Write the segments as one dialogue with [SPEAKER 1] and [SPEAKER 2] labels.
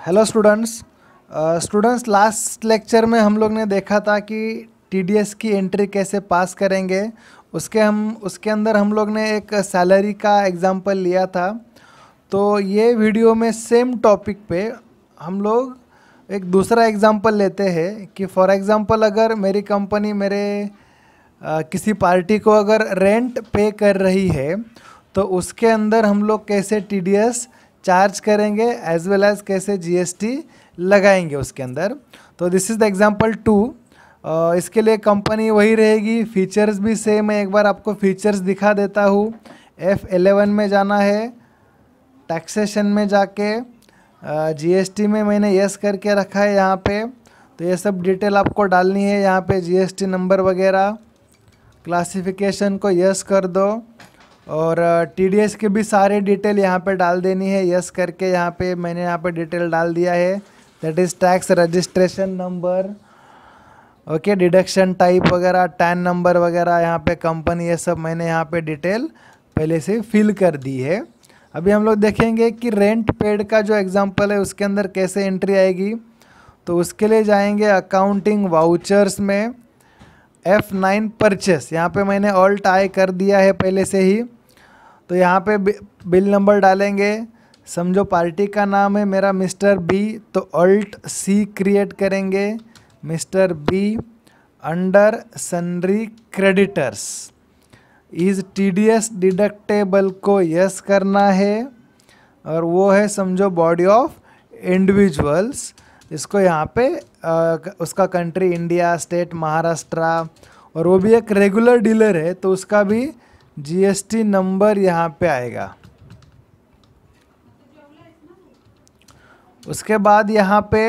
[SPEAKER 1] Hello students last lecture में हम लोग ने देखा था कि टीडीएस की एंट्री कैसे पास करेंगे। उसके अंदर हम लोग ने एक सैलरी का एग्जांपल लिया था। तो ये वीडियो में सेम टॉपिक पे हम लोग एक दूसरा एग्जांपल लेते हैं कि फॉर एग्जांपल अगर मेरी कंपनी मेरे किसी पार्टी को अगर रेंट पे कर रही है तो उसके अंदर हम लोग कैसे टीडीएस चार्ज करेंगे एज वेल एज कैसे जीएसटी लगाएंगे उसके अंदर। तो दिस इज़ द एग्जांपल 2। इसके लिए कंपनी वही रहेगी, फीचर्स भी सेम है। एक बार आपको फीचर्स दिखा देता हूँ। F11 में जाना है, टैक्सेशन में जाके जीएसटी में मैंने यस करके रखा है यहाँ पे। तो ये सब डिटेल आपको डालनी है यहाँ पे, जीएसटी नंबर वगैरह, क्लासिफिकेशन को यस कर दो और टीडीएस के भी सारे डिटेल यहाँ पे डाल देनी है यस करके। यहाँ पे मैंने यहाँ पे डिटेल डाल दिया है, that is tax registration number, okay, deduction type वगैरह, टैन नंबर वगैरह, यहाँ पे कंपनी, ये सब मैंने यहाँ पे डिटेल पहले से फिल कर दी है। अभी हम लोग देखेंगे कि रेंट पेड का जो एग्जांपल है उसके अंदर कैसे एंट्री आएगी। तो उसके लिए जाएंगे अकाउंटिंग वाउचर्स में, F9 परचेस, यहाँ पे मैंने ऑल्ट आई कर दिया है पहले से ही। तो यहाँ पे बिल नंबर डालेंगे। समझो पार्टी का नाम है मेरा मिस्टर बी, तो ऑल्ट सी क्रिएट करेंगे, mister be under sundry creditors. इस टीडीएस डिडक्टेबल को यस करना है और वो है समझो बॉडी ऑफ इंडिविजुअल्स। इसको यहाँ पे उसका कंट्री इंडिया, स्टेट महाराष्ट्र, और वो भी एक रेगुलर डीलर है तो उसका भी जीएसटी नंबर यहाँ पे आएगा। उसके बाद यहाँ पे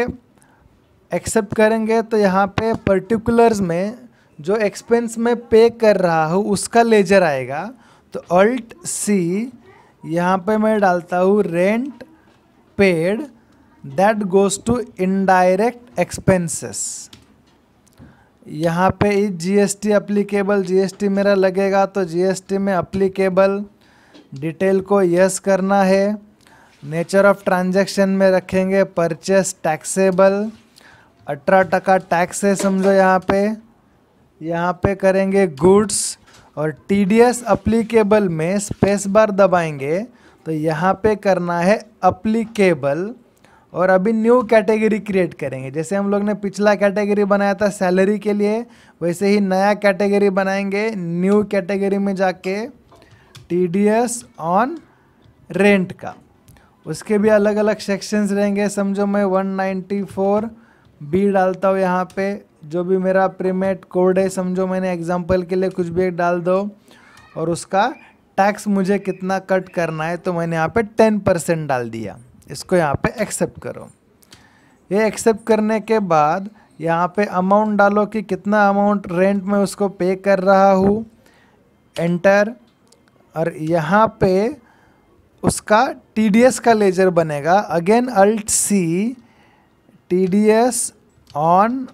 [SPEAKER 1] एक्सेप्ट करेंगे तो यहाँ पे पर्टिकुलर्स में जो एक्सपेंस में पे कर रहा हूँ उसका लेजर आएगा। तो ऑल्ट सी यहाँ पे मैं डालता हूँ rent paid that goes to indirect expenses. यहाँ पे इस जीएसटी अप्लीकेबल, जीएसटी मेरा लगेगा तो जीएसटी में अप्लीकेबल डिटेल को यस करना है। नेचर ऑफ ट्रांजैक्शन में रखेंगे परचेस टैक्सेबल, 18% टैक्स है समझो यहाँ पे करेंगे गुड्स, और टीडीएस अप्लीकेबल में स्पेस बार दबाएंगे तो यहाँ पे करना है अप्लीकेबल। और अभी न्यू कैटेगरी क्रिएट करेंगे। जैसे हम लोग ने पिछला कैटेगरी बनाया था सैलरी के लिए, वैसे ही नया कैटेगरी बनाएंगे। न्यू कैटेगरी में जाके टीडीएस ऑन रेंट का, उसके भी अलग अलग सेक्शंस रहेंगे। समझो मैं 194 बी डालता हूँ यहाँ पे, जो भी मेरा प्रीमेट कोड है समझो मैंने एग्जांपल के लिए कुछ भी एक डाल दो, और उसका टैक्स मुझे कितना कट करना है तो मैंने यहाँ पे 10% डाल दिया। इसको यहाँ पे एक्सेप्ट करो। ये एक्सेप्ट करने के बाद यहाँ पे अमाउंट डालो कि कितना अमाउंट रेंट में उसको पे कर रहा हूँ, एंटर। और यहाँ पे उसका टीडीएस का लेजर बनेगा, again alt C TDS on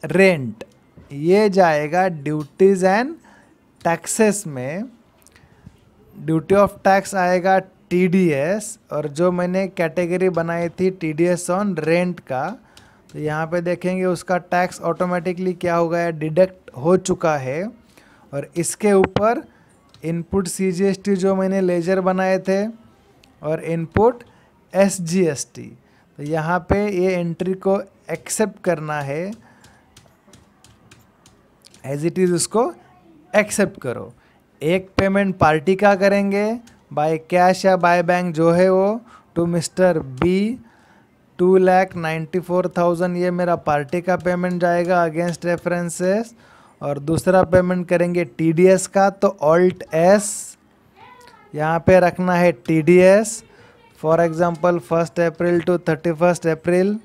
[SPEAKER 1] rent, ये जाएगा ड्यूटीज़ एंड टैक्सेस में। ड्यूटी ऑफ टैक्स आएगा टीडीएस, और जो मैंने कैटेगरी बनाई थी टीडीएस ऑन रेंट का, तो यहाँ पे देखेंगे उसका टैक्स ऑटोमेटिकली क्या हो गया, डिडक्ट हो चुका है। और इसके ऊपर इनपुट सीजीएसटी जो मैंने लेजर बनाए थे और इनपुट एसजीएसटी, तो यहाँ पे ये एंट्री को एक्सेप्ट करना है, एज इट इज़ उसको एक्सेप्ट करो। एक पेमेंट पार्टी का करेंगे बाय कैश या बाय बैंक जो है वो, टू मिस्टर बी 2,94,000, ये मेरा पार्टी का पेमेंट जाएगा अगेंस्ट रेफरेंसेस। और दूसरा पेमेंट करेंगे टीडीएस का, तो ऑल्ट एस यहाँ पे रखना है TDS, for example 1 April to 31 April,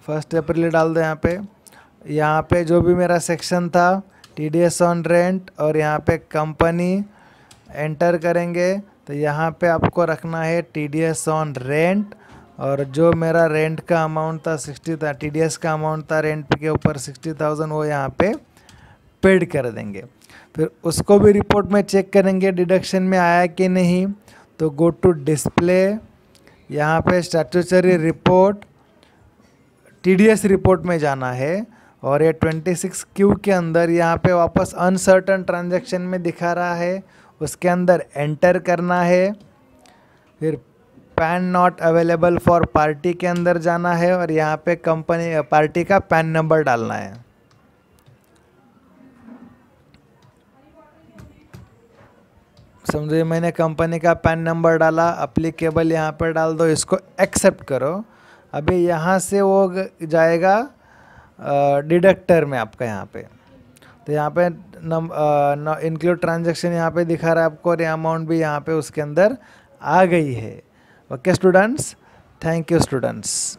[SPEAKER 1] 1 अप्रैल डाल दो यहाँ पे। यहाँ पे जो भी मेरा सेक्शन था टीडीएस ऑन रेंट, और यहाँ पे कंपनी एंटर करेंगे तो यहाँ पे आपको रखना है टीडीएस ऑन रेंट, और जो मेरा रेंट का अमाउंट था 60 था, टीडीएस का अमाउंट था रेंट के ऊपर 60,000, वो यहाँ पे पेड कर देंगे। फिर उसको भी रिपोर्ट में चेक करेंगे डिडक्शन में आया कि नहीं। तो गो टू डिस्प्ले, यहाँ पे स्टैट्यूटरी रिपोर्ट, TDS रिपोर्ट में जाना है और ये 26Q के अंदर यहाँ पे वापस अनसर्टन ट्रांजैक्शन में दिखा रहा है, उसके अंदर एंटर करना है। फिर pan not available for party के अंदर जाना है और यहाँ पे कंपनी पार्टी का पैन नंबर डालना है। समझिए मैंने कंपनी का पैन नंबर डाला, अप्लीकेबल यहाँ पर डाल दो, इसको एक्सेप्ट करो। अभी यहाँ से वो जाएगा डिडक्टर में आपका यहाँ पे, तो यहाँ पे इंक्लूड ट्रांजैक्शन यहाँ पे दिखा रहा है आपको और अमाउंट भी यहाँ पे उसके अंदर आ गई है। Okay students, thank you students.